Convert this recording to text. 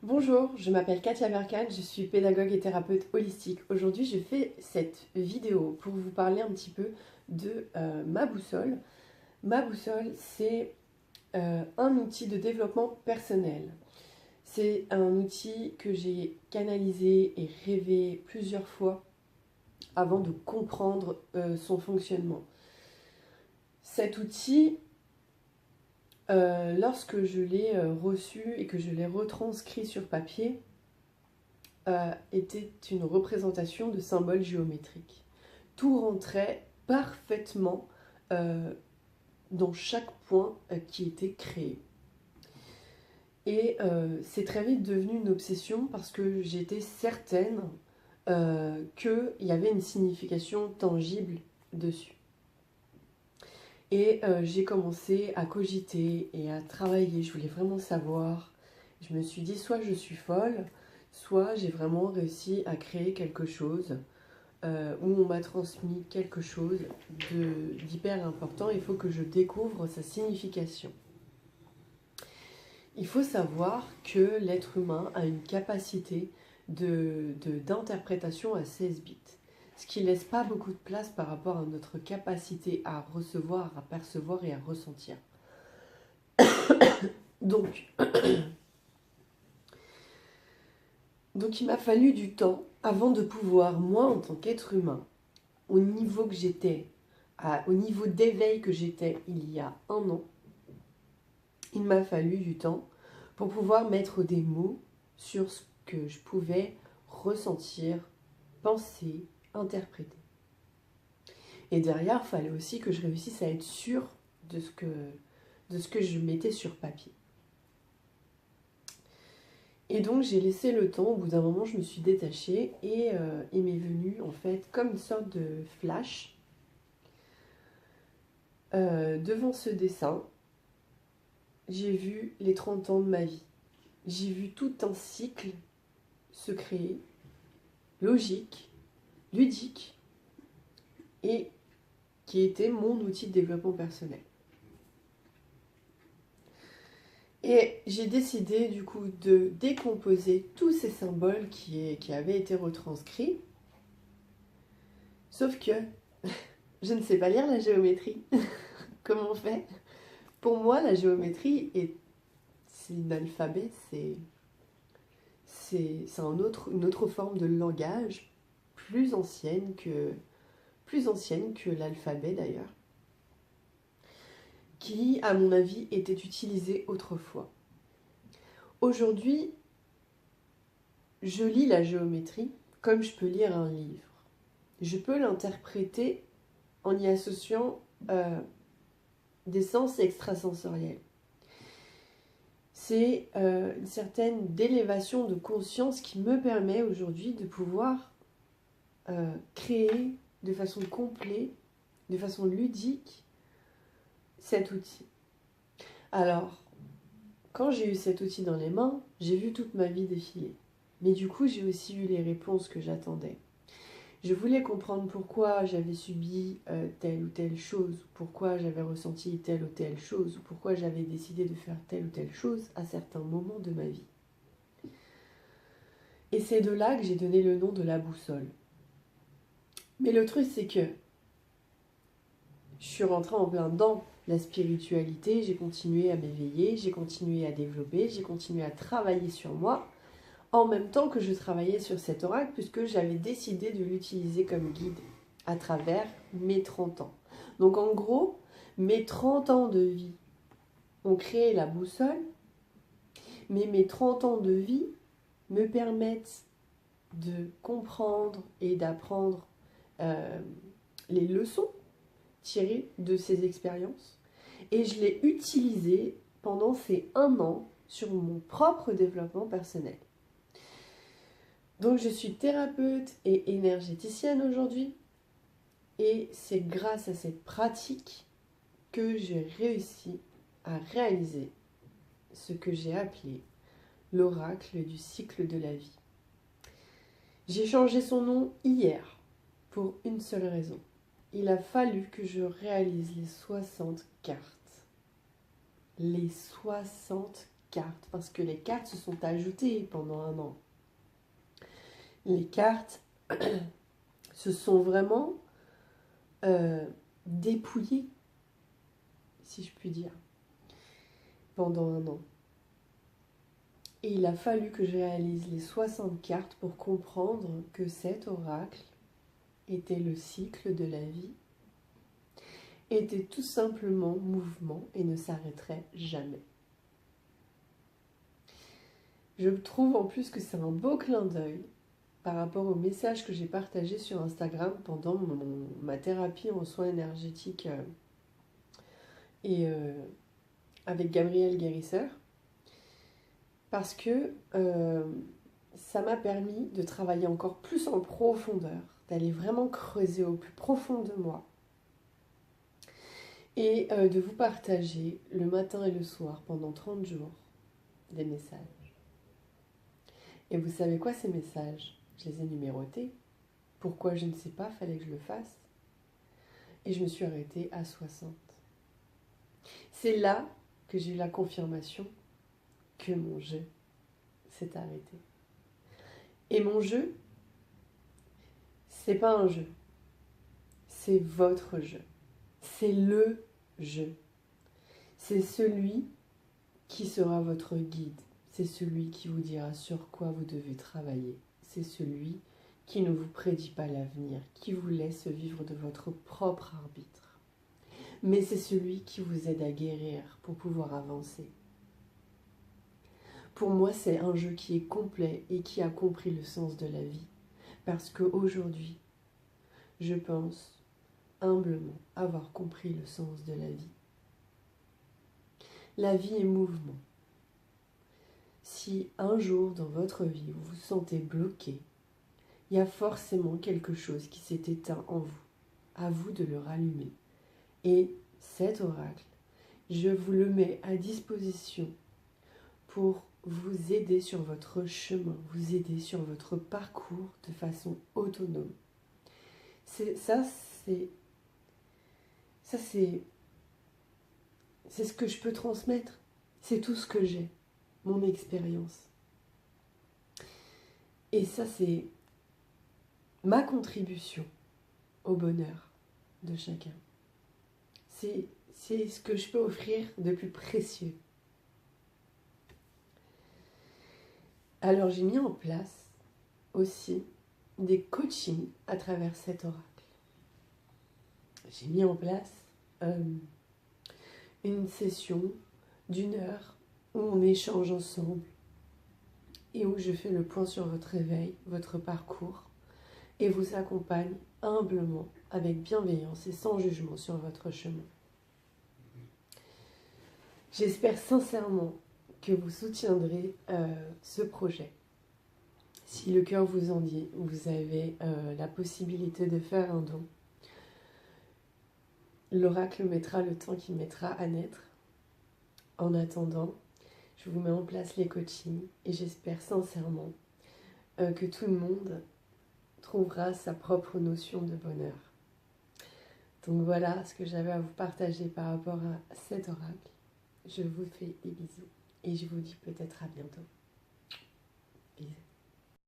Bonjour, je m'appelle Katia Berkane, je suis pédagogue et thérapeute holistique. Aujourd'hui, je fais cette vidéo pour vous parler un petit peu de ma boussole. Ma boussole, c'est un outil de développement personnel. C'est un outil que j'ai canalisé et rêvé plusieurs fois avant de comprendre son fonctionnement. Cet outil, lorsque je l'ai reçu et que je l'ai retranscrit sur papier, était une représentation de symboles géométriques. Tout rentrait parfaitement dans chaque point qui était créé. Et c'est très vite devenu une obsession parce que j'étais certaine qu'il y avait une signification tangible dessus. Et j'ai commencé à cogiter et à travailler, je voulais vraiment savoir. Je me suis dit, soit je suis folle, soit j'ai vraiment réussi à créer quelque chose où on m'a transmis quelque chose d'hyper important. Il faut que je découvre sa signification. Il faut savoir que l'être humain a une capacité d'interprétation à 16 bits. Ce qui ne laisse pas beaucoup de place par rapport à notre capacité à recevoir, à percevoir et à ressentir. Donc il m'a fallu du temps avant de pouvoir, moi en tant qu'être humain, au niveau que j'étais, au niveau d'éveil que j'étais il y a un an, il m'a fallu du temps pour pouvoir mettre des mots sur ce que je pouvais ressentir, penser, interpréter. Et derrière, il fallait aussi que je réussisse à être sûre de ce que je mettais sur papier. Et donc j'ai laissé le temps, au bout d'un moment je me suis détachée et il m'est venu en fait comme une sorte de flash devant ce dessin. J'ai vu les 30 ans de ma vie. J'ai vu tout un cycle se créer, logique, ludique, et qui était mon outil de développement personnel. Et j'ai décidé du coup de décomposer tous ces symboles qui avaient été retranscrits. Sauf que je ne sais pas lire la géométrie. Comment on fait? Pour moi, la géométrie, c'est un alphabet, c'est une autre forme de langage, plus ancienne que l'alphabet d'ailleurs, qui, à mon avis, était utilisée autrefois. Aujourd'hui, je lis la géométrie comme je peux lire un livre. Je peux l'interpréter en y associant des sens extrasensoriels. C'est une certaine d'élévation de conscience qui me permet aujourd'hui de pouvoir créer de façon complète, de façon ludique, cet outil. Alors, quand j'ai eu cet outil dans les mains, j'ai vu toute ma vie défiler. Mais du coup, j'ai aussi eu les réponses que j'attendais. Je voulais comprendre pourquoi j'avais subi telle ou telle chose, pourquoi j'avais ressenti telle ou telle chose, ou pourquoi j'avais décidé de faire telle ou telle chose à certains moments de ma vie. Et c'est de là que j'ai donné le nom de la boussole. Mais le truc, c'est que je suis rentrée en plein dans la spiritualité, j'ai continué à m'éveiller, j'ai continué à développer, j'ai continué à travailler sur moi, en même temps que je travaillais sur cet oracle, puisque j'avais décidé de l'utiliser comme guide à travers mes 30 ans. Donc en gros, mes 30 ans de vie ont créé la boussole, mais mes 30 ans de vie me permettent de comprendre et d'apprendre les leçons tirées de ces expériences. Et je l'ai utilisé pendant ces 1 an sur mon propre développement personnel. Donc je suis thérapeute et énergéticienne aujourd'hui, et c'est grâce à cette pratique que j'ai réussi à réaliser ce que j'ai appelé l'oracle du cycle de la vie. J'ai changé son nom hier pour une seule raison. Il a fallu que je réalise les 60 cartes. Les 60 cartes, parce que les cartes se sont ajoutées pendant un an. Les cartes se sont vraiment dépouillées, si je puis dire, pendant un an. Et il a fallu que je réalise les 60 cartes pour comprendre que cet oracle était le cycle de la vie, était tout simplement mouvement et ne s'arrêterait jamais. Je trouve en plus que c'est un beau clin d'œil par rapport au message que j'ai partagé sur Instagram pendant ma thérapie en soins énergétiques avec Gabriel Guérisseur, parce que ça m'a permis de travailler encore plus en profondeur, d'aller vraiment creuser au plus profond de moi et de vous partager le matin et le soir pendant 30 jours des messages. Et vous savez quoi, ces messages? Je les ai numérotés. Pourquoi, je ne sais pas, fallait que je le fasse. Et je me suis arrêtée à 60. C'est là que j'ai eu la confirmation que mon jeu s'est arrêté. Et mon jeu, c'est pas un jeu. C'est votre jeu. C'est le jeu. C'est celui qui sera votre guide. C'est celui qui vous dira sur quoi vous devez travailler. C'est celui qui ne vous prédit pas l'avenir, qui vous laisse vivre de votre propre arbitre. Mais c'est celui qui vous aide à guérir pour pouvoir avancer. Pour moi, c'est un jeu qui est complet et qui a compris le sens de la vie. Parce qu'aujourd'hui, je pense humblement avoir compris le sens de la vie. La vie est mouvement. Si un jour dans votre vie vous vous sentez bloqué, il y a forcément quelque chose qui s'est éteint en vous. À vous de le rallumer. Et cet oracle, je vous le mets à disposition pour vous aider sur votre chemin, vous aider sur votre parcours de façon autonome. Ça, c'est ce que je peux transmettre. C'est tout ce que j'ai, mon expérience. Et ça, c'est ma contribution au bonheur de chacun. C'est ce que je peux offrir de plus précieux. Alors j'ai mis en place aussi des coachings à travers cet oracle. J'ai mis en place une session d'1 heure où on échange ensemble et où je fais le point sur votre éveil, votre parcours et vous accompagne humblement, avec bienveillance et sans jugement sur votre chemin. J'espère sincèrement que vous soutiendrez ce projet. Si le cœur vous en dit, vous avez la possibilité de faire un don. L'oracle mettra le temps qu'il mettra à naître. En attendant, je vous mets en place les coachings et j'espère sincèrement que tout le monde trouvera sa propre notion de bonheur. Donc voilà ce que j'avais à vous partager par rapport à cet oracle. Je vous fais des bisous et je vous dis peut-être à bientôt. Bisous.